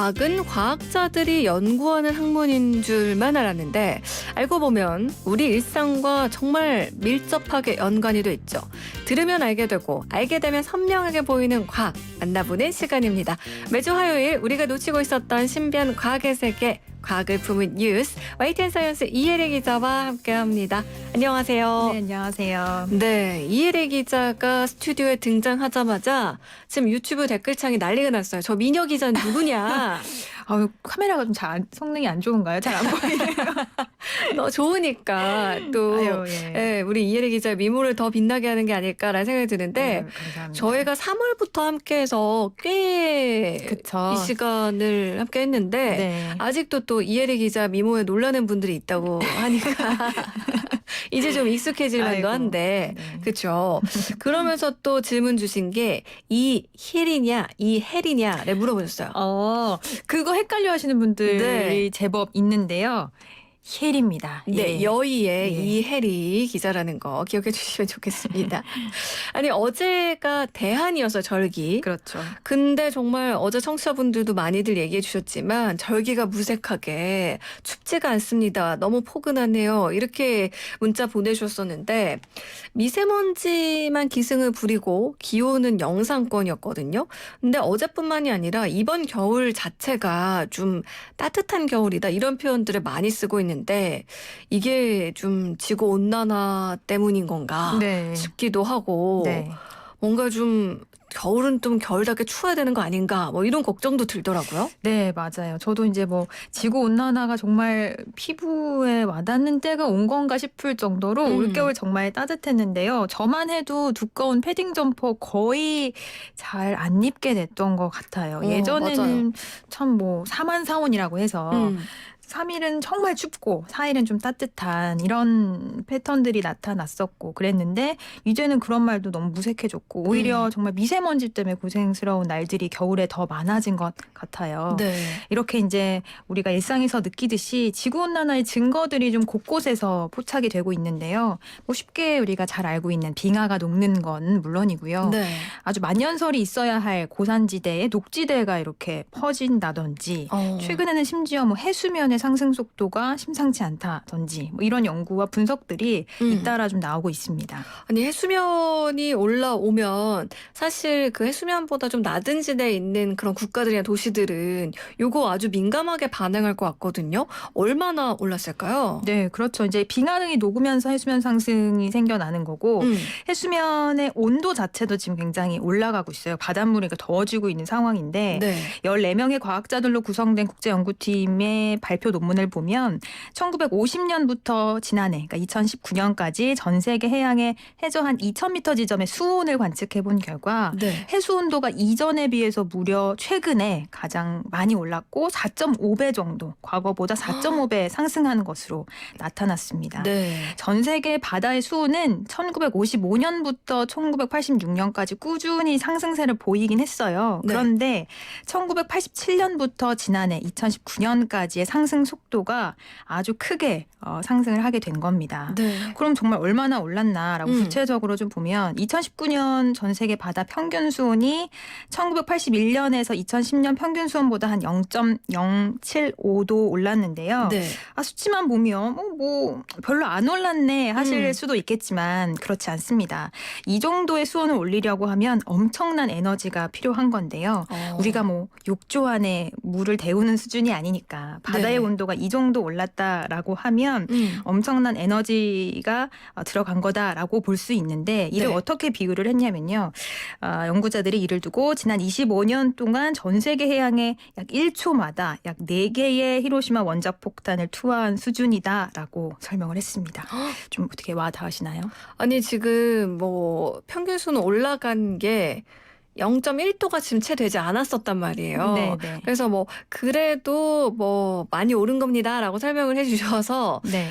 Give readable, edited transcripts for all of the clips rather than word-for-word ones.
과학은 과학자들이 연구하는 학문인 줄만 알았는데 알고 보면 우리 일상과 정말 밀접하게 연관이 돼 있죠. 들으면 알게 되고 알게 되면 선명하게 보이는 과학 만나보는 시간입니다. 매주 화요일 우리가 놓치고 있었던 신비한 과학의 세계, 과학을 품은 뉴스, YTN 사이언스 이혜리 기자와 함께합니다. 안녕하세요. 네, 안녕하세요. 네, 이혜리 기자가 스튜디오에 등장하자마자 지금 유튜브 댓글창이 난리가 났어요. 저 미녀 기자는 누구냐? 카메라가 좀 성능이 안 좋은가요? 잘 안 보이네요. 너 좋으니까 또 아유, 예. 우리 이혜리 기자의 미모를 더 빛나게 하는 게 아닐까라는 생각이 드는데 감사합니다. 저희가 3월부터 함께해서 꽤 그쵸. 이 시간을 함께했는데 네. 아직도 또 이혜리 기자 미모에 놀라는 분들이 있다고 하니까 이제 좀 익숙해질 만도 아이고, 한데 네. 그렇죠. 그러면서 또 질문 주신 게 이혜리냐 이혜리냐를 물어보셨어요. 그거 헷갈려 하시는 분들이 네. 제법 있는데요. 혜리입니다. 네, 예. 여의의 예. 이혜리 기자라는 거 기억해 주시면 좋겠습니다. 아니 어제가 대한이어서 절기. 그렇죠. 근데 정말 어제 청취자분들도 많이들 얘기해 주셨지만 절기가 무색하게 춥지가 않습니다. 너무 포근하네요. 이렇게 문자 보내주셨었는데 미세먼지만 기승을 부리고 기온은 영상권이었거든요. 근데 어제뿐만이 아니라 이번 겨울 자체가 좀 따뜻한 겨울이다 이런 표현들을 많이 쓰고 있는데 이게 좀 지구 온난화 때문인 건가 네. 싶기도 하고 네. 뭔가 좀 겨울은 좀 겨울답게 추워야 되는 거 아닌가 뭐 이런 걱정도 들더라고요. 네, 맞아요. 저도 이제 지구 온난화가 정말 피부에 와닿는 때가 온 건가 싶을 정도로 올겨울 정말 따뜻했는데요. 저만 해도 두꺼운 패딩 점퍼 거의 잘 안 입게 됐던 것 같아요. 예전에는 맞아요. 참 사만사온이라고 해서 3일은 정말 춥고 4일은 좀 따뜻한 이런 패턴들이 나타났었고 그랬는데 이제는 그런 말도 너무 무색해졌고 오히려 정말 미세먼지 때문에 고생스러운 날들이 겨울에 더 많아진 것 같아요. 네. 이렇게 이제 우리가 일상에서 느끼듯이 지구온난화의 증거들이 좀 곳곳에서 포착이 되고 있는데요. 쉽게 우리가 잘 알고 있는 빙하가 녹는 건 물론이고요. 네. 아주 만년설이 있어야 할 고산지대에 녹지대가 이렇게 퍼진다든지 최근에는 심지어 해수면의 상승 속도가 심상치 않다든지 이런 연구와 분석들이 잇따라 좀 나오고 있습니다. 아니 해수면이 올라오면 사실 그 해수면보다 좀 낮은 지대에 있는 그런 국가들이나 도시들은 요거 아주 민감하게 반응할 것 같거든요. 얼마나 올랐을까요? 네, 그렇죠. 이제 빙하등이 녹으면서 해수면 상승이 생겨나는 거고 해수면의 온도 자체도 지금 굉장히 올라가고 있어요. 바닷물이 더워지고 있는 상황인데 네. 14명의 과학자들로 구성된 국제연구팀의 발표 논문을 보면 1950년부터 지난해 그러니까 2019년까지 전 세계 해양의 해저 한 2,000m 지점의 수온을 관측해 본 결과 네. 해수 온도가 이전에 비해서 무려 최근에 가장 많이 올랐고 4.5배 정도 과거보다 4.5배 상승하는 것으로 나타났습니다. 네. 전 세계 바다의 수온은 1955년부터 1986년까지 꾸준히 상승세를 보이긴 했어요. 네. 그런데 1987년부터 지난해 2019년까지의 상승 속도가 아주 크게 상승을 하게 된 겁니다. 네. 그럼 정말 얼마나 올랐나라고 구체적으로 좀 보면 2019년 전 세계 바다 평균 수온이 1981년에서 2010년 평균 수온보다 한 0.075도 올랐는데요. 네. 수치만 보면 별로 안 올랐네 하실 수도 있겠지만 그렇지 않습니다. 이 정도의 수온을 올리려고 하면 엄청난 에너지가 필요한 건데요. 우리가 욕조 안에 물을 데우는 수준이 아니니까 바다의 네. 온도가 이 정도 올랐다라고 하면 엄청난 에너지가 들어간 거다라고 볼 수 있는데 이를 네. 어떻게 비유를 했냐면요. 연구자들이 이를 두고 지난 25년 동안 전 세계 해양에 약 1초마다 약 4개의 히로시마 원자폭탄을 투하한 수준이다라고 설명을 했습니다. 좀 어떻게 와 닿으시나요? 아니 지금 평균 수는 올라간 게 0.1도가 지금 채 되지 않았었단 말이에요. 네네. 그래서 그래도 많이 오른 겁니다라고 설명을 해주셔서 네.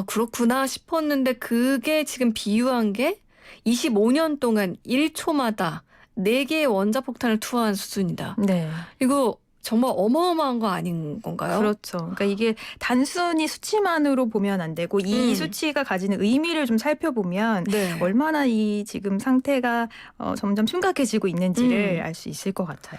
그렇구나 싶었는데 그게 지금 비유한 게 25년 동안 1초마다 4개의 원자폭탄을 투하한 수준이다. 네. 이거 정말 어마어마한 거 아닌 건가요? 그렇죠. 그러니까 이게 단순히 수치만으로 보면 안 되고 이 음. 수치가 가지는 의미를 좀 살펴보면 네. 얼마나 이 지금 상태가 점점 심각해지고 있는지를 알 수 있을 것 같아요.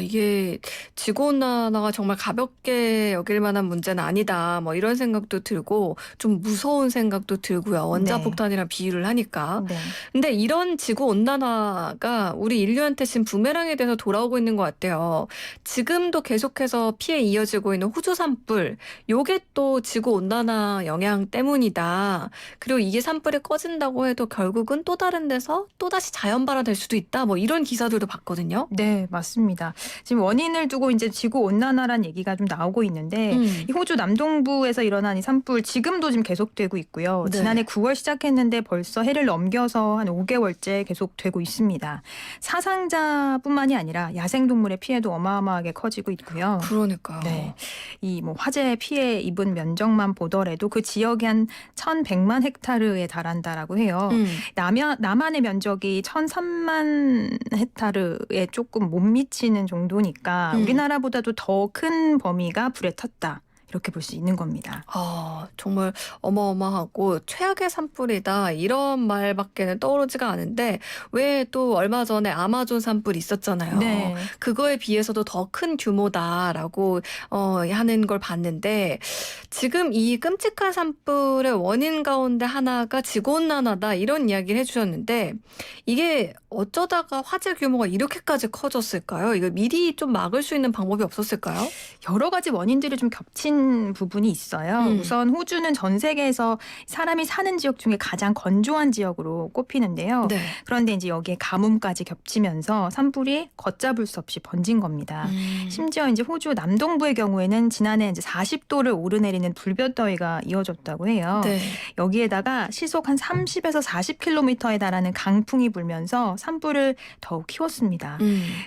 이게 지구온난화가 정말 가볍게 여길 만한 문제는 아니다. 뭐 이런 생각도 들고 좀 무서운 생각도 들고요. 원자폭탄이랑 비유를 하니까. 네. 근데 이런 지구온난화가 우리 인류한테 지금 부메랑에 대해서 돌아오고 있는 것 같아요. 지금도 계속해서 피해 이어지고 있는 호주 산불. 요게 또 지구온난화 영향 때문이다. 그리고 이게 산불이 꺼진다고 해도 결국은 또 다른 데서 또다시 자연발화될 수도 있다. 뭐 이런 기사들도 봤거든요. 네, 맞습니다. 지금 원인을 두고 이제 지구 온난화란 얘기가 좀 나오고 있는데 이 호주 남동부에서 일어난 이 산불 지금도 지금 계속되고 있고요. 네. 지난해 9월 시작했는데 벌써 해를 넘겨서 한 5개월째 계속되고 있습니다. 사상자뿐만이 아니라 야생동물의 피해도 어마어마하게 커지고 있고요. 그러니까요. 네. 이 뭐 화재 피해 입은 면적만 보더라도 그 지역이 한 1,100만 헥타르에 달한다라고 해요. 남한의 면적이 1,003만 헥타르에 조금 못 미치는 정도니까 우리나라보다도 더 큰 범위가 불에 탔다. 이렇게 볼 수 있는 겁니다. 정말 어마어마하고 최악의 산불이다 이런 말밖에는 떠오르지가 않은데 왜 또 얼마 전에 아마존 산불이 있었잖아요. 네. 그거에 비해서도 더 큰 규모다라고 하는 걸 봤는데 지금 이 끔찍한 산불의 원인 가운데 하나가 지구온난화다 이런 이야기를 해주셨는데 이게 어쩌다가 화재 규모가 이렇게까지 커졌을까요? 이거 미리 좀 막을 수 있는 방법이 없었을까요? 여러 가지 원인들이 좀 겹친 부분이 있어요. 우선 호주는 전 세계에서 사람이 사는 지역 중에 가장 건조한 지역으로 꼽히는데요. 네. 그런데 이제 여기에 가뭄까지 겹치면서 산불이 걷잡을 수 없이 번진 겁니다. 심지어 이제 호주 남동부의 경우에는 지난해 이제 40도를 오르내리는 불볕더위가 이어졌다고 해요. 네. 여기에다가 시속 한 30에서 40km에 달하는 강풍이 불면서 산불을 더욱 키웠습니다.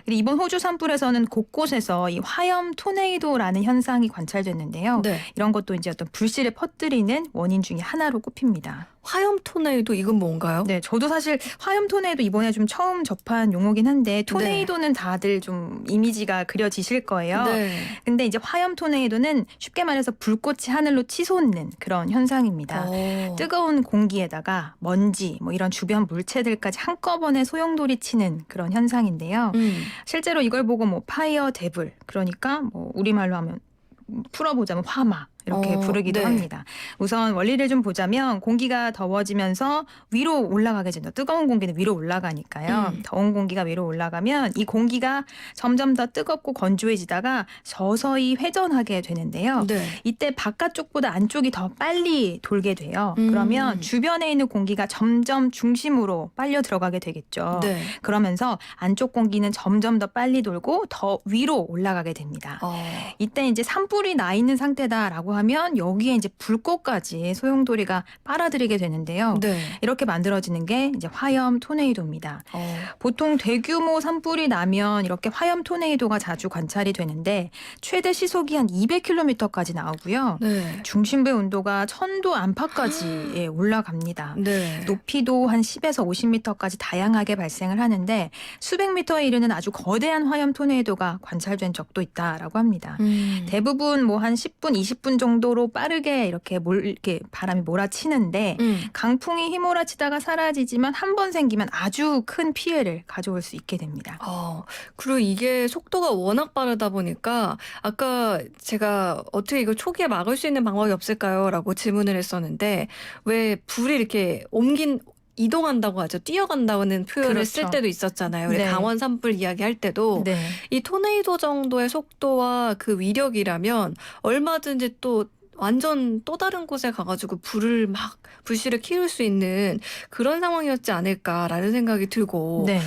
그리고 이번 호주 산불에서는 곳곳에서 이 화염 토네이도라는 현상이 관찰됐는데요. 네. 이런 것도 이제 어떤 불씨를 퍼뜨리는 원인 중에 하나로 꼽힙니다. 화염 토네이도 이건 뭔가요? 네, 저도 사실 화염 토네이도 이번에 좀 처음 접한 용어긴 한데 토네이도는 다들 좀 이미지가 그려지실 거예요. 네. 근데 이제 화염 토네이도는 쉽게 말해서 불꽃이 하늘로 치솟는 그런 현상입니다. 뜨거운 공기에다가 먼지, 뭐 이런 주변 물체들까지 한꺼번에 소용돌이 치는 그런 현상인데요. 실제로 이걸 보고 뭐 파이어 데블, 그러니까 뭐 우리말로 하면 풀어보자면 화마. 이렇게 부르기도 네. 합니다. 우선 원리를 좀 보자면 공기가 더워지면서 위로 올라가게 된다. 뜨거운 공기는 위로 올라가니까요. 더운 공기가 위로 올라가면 이 공기가 점점 더 뜨겁고 건조해지다가 서서히 회전하게 되는데요. 네. 이때 바깥쪽보다 안쪽이 더 빨리 돌게 돼요. 그러면 주변에 있는 공기가 점점 중심으로 빨려 들어가게 되겠죠. 네. 그러면서 안쪽 공기는 점점 더 빨리 돌고 더 위로 올라가게 됩니다. 이때 이제 산불이 나 있는 상태다라고 하면 여기에 이제 불꽃까지 소용돌이가 빨아들이게 되는데요. 네. 이렇게 만들어지는 게 이제 화염 토네이도입니다. 보통 대규모 산불이 나면 이렇게 화염 토네이도가 자주 관찰이 되는데 최대 시속이 한 200km까지 나오고요. 네. 중심부의 온도가 1000도 안팎까지 올라갑니다. 네. 높이도 한 10에서 50m까지 다양하게 발생을 하는데 수백 미터에 이르는 아주 거대한 화염 토네이도가 관찰된 적도 있다라고 합니다. 대부분 뭐 한 10분, 20분 정도로 빠르게 이렇게 바람이 몰아치는데 강풍이 휘몰아치다가 사라지지만 한 번 생기면 아주 큰 피해를 가져올 수 있게 됩니다. 그리고 이게 속도가 워낙 빠르다 보니까 아까 제가 어떻게 이걸 초기에 막을 수 있는 방법이 없을까요? 라고 질문을 했었는데 왜 불이 이렇게 이동한다고 하죠. 뛰어간다는 표현을 그렇죠. 쓸 때도 있었잖아요. 우리 네. 강원 산불 이야기할 때도 네. 이 토네이도 정도의 속도와 그 위력이라면 얼마든지 또 완전 또 다른 곳에 가가지고 불씨를 키울 수 있는 그런 상황이었지 않을까라는 생각이 들고 네.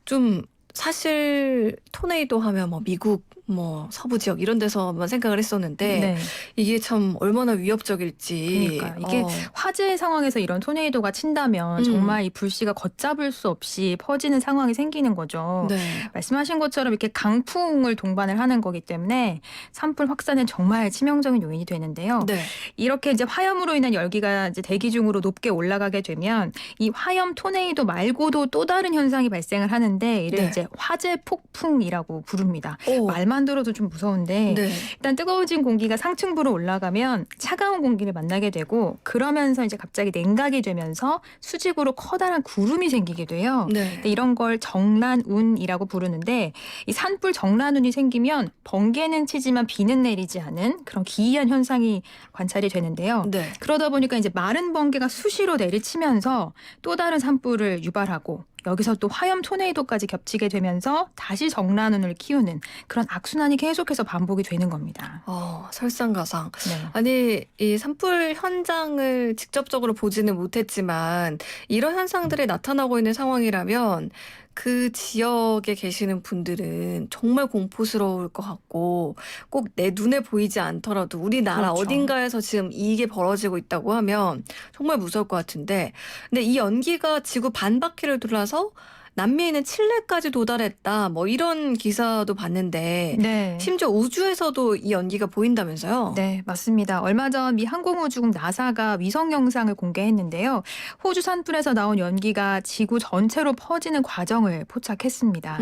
좀 사실 토네이도 하면 뭐 미국 뭐 서부 지역 이런 데서만 생각을 했었는데 네. 이게 참 얼마나 위협적일지. 그러니까 이게 화재 상황에서 이런 토네이도가 친다면 정말 이 불씨가 걷잡을 수 없이 퍼지는 상황이 생기는 거죠. 네. 말씀하신 것처럼 이렇게 강풍을 동반을 하는 거기 때문에 산불 확산은 정말 치명적인 요인이 되는데요. 네. 이렇게 이제 화염으로 인한 열기가 이제 대기 중으로 높게 올라가게 되면 이 화염 토네이도 말고도 또 다른 현상이 발생을 하는데 이를 네. 이제 화재 폭풍이라고 부릅니다. 오. 말만 얘기만 들어도 좀 무서운데 네. 일단 뜨거워진 공기가 상층부로 올라가면 차가운 공기를 만나게 되고 그러면서 이제 갑자기 냉각이 되면서 수직으로 커다란 구름이 생기게 돼요. 네. 근데 이런 걸 정란운이라고 부르는데 이 산불 정란운이 생기면 번개는 치지만 비는 내리지 않은 그런 기이한 현상이 관찰이 되는데요. 네. 그러다 보니까 이제 마른 번개가 수시로 내리치면서 또 다른 산불을 유발하고 여기서 또 화염 토네이도까지 겹치게 되면서 다시 정란운을 키우는 그런 악순환이 계속해서 반복이 되는 겁니다. 설상가상. 네. 아니, 이 산불 현장을 직접적으로 보지는 못했지만 이런 현상들이 나타나고 있는 상황이라면 그 지역에 계시는 분들은 정말 공포스러울 것 같고 꼭 내 눈에 보이지 않더라도 우리나라 그렇죠. 어딘가에서 지금 이게 벌어지고 있다고 하면 정말 무서울 것 같은데 근데 이 연기가 지구 반바퀴를 돌아서 남미에 있는 칠레까지 도달했다. 뭐 이런 기사도 봤는데 네. 심지어 우주에서도 이 연기가 보인다면서요? 네, 맞습니다. 얼마 전 미 항공우주국 나사가 위성 영상을 공개했는데요. 호주 산불에서 나온 연기가 지구 전체로 퍼지는 과정을 포착했습니다.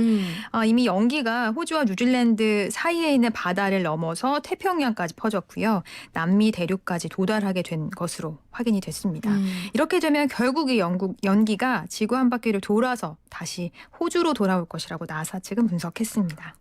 이미 연기가 호주와 뉴질랜드 사이에 있는 바다를 넘어서 태평양까지 퍼졌고요. 남미 대륙까지 도달하게 된 것으로 확인이 됐습니다. 이렇게 되면 결국 이 연기가 지구 한 바퀴를 돌아서 다시 호주로 돌아올 것이라고 나사 측은 분석했습니다.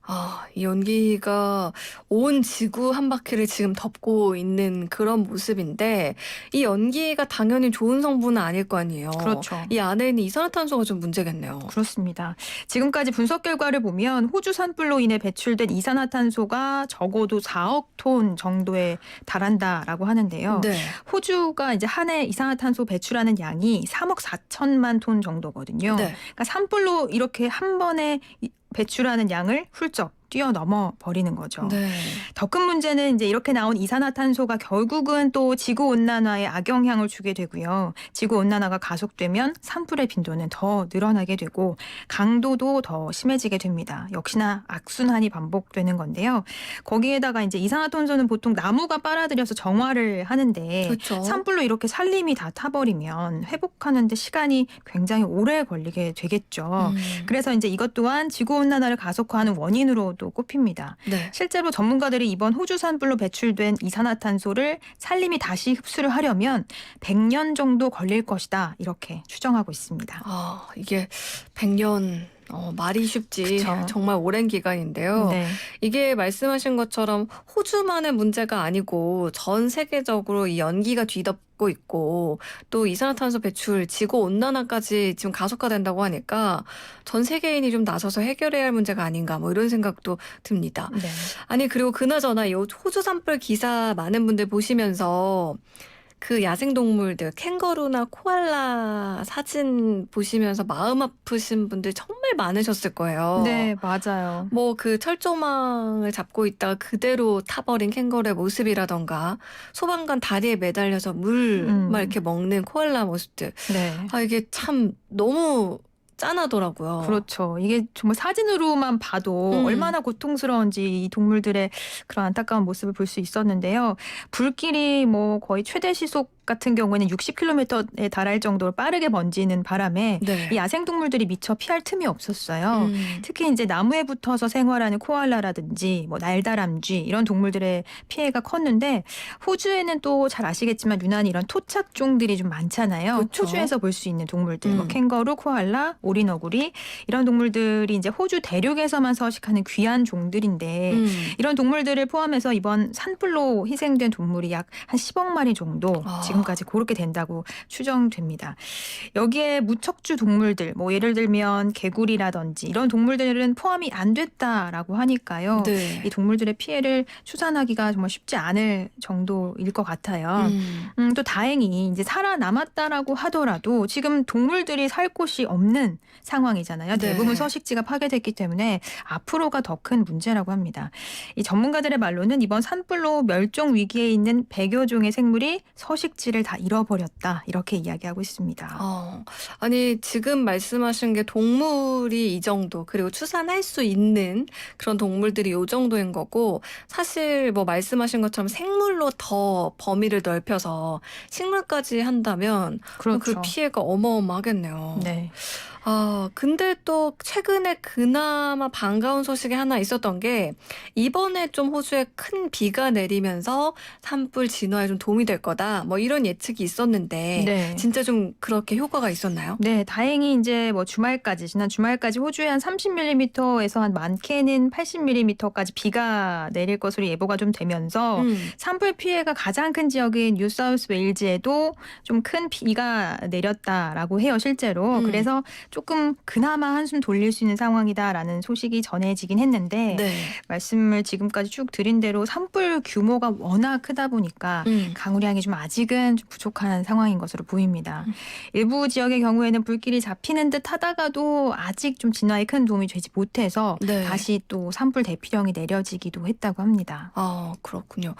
이 연기가 온 지구 한 바퀴를 지금 덮고 있는 그런 모습인데 이 연기가 당연히 좋은 성분은 아닐 거 아니에요. 그렇죠. 이 안에 있는 이산화탄소가 좀 문제겠네요. 그렇습니다. 지금까지 분석 결과를 보면 호주 산불로 인해 배출된 이산화탄소가 적어도 4억 톤 정도에 달한다라고 하는데요. 네. 호주가 이제 한 해 이산화탄소 배출하는 양이 3억 4천만 톤 정도거든요. 네. 그러니까 산불로 이렇게 한 번에 배출하는 양을 훌쩍 뛰어넘어 버리는 거죠. 네. 더 큰 문제는 이제 이렇게 나온 이산화탄소가 결국은 또 지구 온난화에 악영향을 주게 되고요. 지구 온난화가 가속되면 산불의 빈도는 더 늘어나게 되고 강도도 더 심해지게 됩니다. 역시나 악순환이 반복되는 건데요. 거기에다가 이제 이산화탄소는 보통 나무가 빨아들여서 정화를 하는데 그렇죠. 산불로 이렇게 산림이 다 타버리면 회복하는데 시간이 굉장히 오래 걸리게 되겠죠. 그래서 이제 이것 또한 지구 온난화를 가속화하는 원인으로도 꼽힙니다. 네. 실제로 전문가들이 이번 호주 산불로 배출된 이산화탄소를 산림이 다시 흡수를 하려면 100년 정도 걸릴 것이다. 이렇게 추정하고 있습니다. 이게 100년 말이 쉽지 그쵸. 정말 오랜 기간인데요. 네. 이게 말씀하신 것처럼 호주만의 문제가 아니고 전 세계적으로 이 연기가 뒤덮고 있고 또 이산화탄소 배출, 지구 온난화까지 지금 가속화된다고 하니까 전 세계인이 좀 나서서 해결해야 할 문제가 아닌가 뭐 이런 생각도 듭니다. 네. 아니 그리고 그나저나 이 호주 산불 기사 많은 분들 보시면서 그 야생동물들 캥거루나 코알라 사진 보시면서 마음 아프신 분들 정말 많으셨을 거예요. 네, 맞아요. 뭐 그 철조망을 잡고 있다가 그대로 타버린 캥거루의 모습이라던가 소방관 다리에 매달려서 물 막 이렇게 먹는 코알라 모습들. 네. 이게 참 너무 짠하더라고요. 그렇죠. 이게 정말 사진으로만 봐도 얼마나 고통스러운지 이 동물들의 그런 안타까운 모습을 볼 수 있었는데요. 불길이 뭐 거의 최대 시속 같은 경우에는 60km에 달할 정도로 빠르게 번지는 바람에 네. 이 야생동물들이 미처 피할 틈이 없었어요. 특히 이제 나무에 붙어서 생활하는 코알라라든지 뭐 날다람쥐 이런 동물들의 피해가 컸는데 호주에는 또 잘 아시겠지만 유난히 이런 토착종들이 좀 많잖아요. 그렇죠. 호주에서 볼 수 있는 동물들, 뭐 캥거루, 코알라, 오리너구리 이런 동물들이 이제 호주 대륙에서만 서식하는 귀한 종들인데 이런 동물들을 포함해서 이번 산불로 희생된 동물이 약 한 10억 마리 정도 지금까지 그렇게 된다고 추정됩니다. 여기에 무척주 동물들, 뭐 예를 들면 개구리라든지 이런 동물들은 포함이 안 됐다라고 하니까요. 네. 이 동물들의 피해를 추산하기가 정말 쉽지 않을 정도일 것 같아요. 또 다행히 이제 살아남았다라고 하더라도 지금 동물들이 살 곳이 없는 상황이잖아요. 네. 대부분 서식지가 파괴됐기 때문에 앞으로가 더 큰 문제라고 합니다. 이 전문가들의 말로는 이번 산불로 멸종 위기에 있는 100여 종의 생물이 서식지를 다 잃어버렸다. 이렇게 이야기하고 있습니다. 아니 지금 말씀하신 게 동물이 이 정도 그리고 추산할 수 있는 그런 동물들이 이 정도인 거고 사실 뭐 말씀하신 것처럼 생물로 더 범위를 넓혀서 식물까지 한다면 그렇죠. 그 피해가 어마어마하겠네요. 네. 근데 또 최근에 그나마 반가운 소식이 하나 있었던 게 이번에 좀 호주에 큰 비가 내리면서 산불 진화에 좀 도움이 될 거다. 뭐 이런 예측이 있었는데 네. 진짜 좀 그렇게 효과가 있었나요? 네, 다행히 이제 뭐 지난 주말까지 호주에 한 30mm에서 한 많게는 80mm까지 비가 내릴 것으로 예보가 좀 되면서 산불 피해가 가장 큰 지역인 뉴사우스 웨일즈에도 좀 큰 비가 내렸다라고 해요, 실제로. 그래서 조금 그나마 한숨 돌릴 수 있는 상황이다라는 소식이 전해지긴 했는데 네. 말씀을 지금까지 쭉 드린 대로 산불 규모가 워낙 크다 보니까 강우량이 좀 아직은 좀 부족한 상황인 것으로 보입니다. 일부 지역의 경우에는 불길이 잡히는 듯 하다가도 아직 좀 진화에 큰 도움이 되지 못해서 네. 다시 또 산불 대피령이 내려지기도 했다고 합니다. 그렇군요.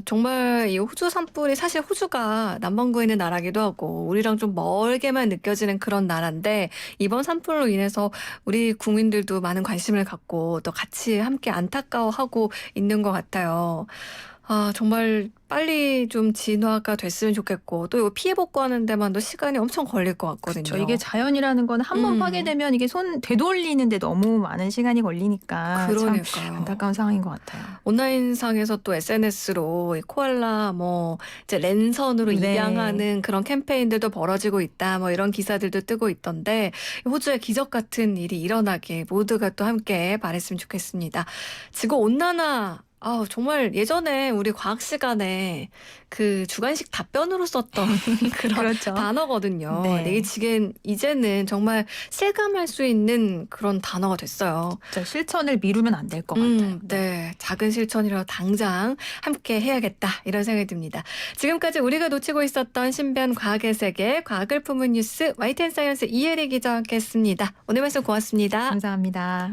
정말 이 호주 산불이 사실 호주가 남반구에 있는 나라기도 하고 우리랑 좀 멀게만 느껴지는 그런 나라인데 이번 산불로 인해서 우리 국민들도 많은 관심을 갖고 또 같이 함께 안타까워하고 있는 것 같아요. 정말 빨리 좀 진화가 됐으면 좋겠고 또 이거 피해 복구하는 데만도 시간이 엄청 걸릴 것 같거든요. 그렇죠. 이게 자연이라는 건 한 번 파괴되면 이게 손 되돌리는데 너무 많은 시간이 걸리니까 참 그러니까요. 안타까운 상황인 것 같아요. 온라인상에서 또 SNS로 코알라 이제 랜선으로 네. 입양하는 그런 캠페인들도 벌어지고 있다. 이런 기사들도 뜨고 있던데 호주에 기적 같은 일이 일어나게 모두가 또 함께 바랬으면 좋겠습니다. 지구 온난화 정말 예전에 우리 과학 시간에 그 주관식 답변으로 썼던 그런 그렇죠. 단어거든요. 네. 근데 이제는 정말 실감할 수 있는 그런 단어가 됐어요. 진짜 실천을 미루면 안 될 것 같아요. 네. 작은 실천이라도 당장 함께 해야겠다 이런 생각이 듭니다. 지금까지 우리가 놓치고 있었던 신비한 과학의 세계, 과학을 품은 뉴스 YTN 사이언스 이혜리 기자와 함께했습니다. 오늘 말씀 고맙습니다. 감사합니다.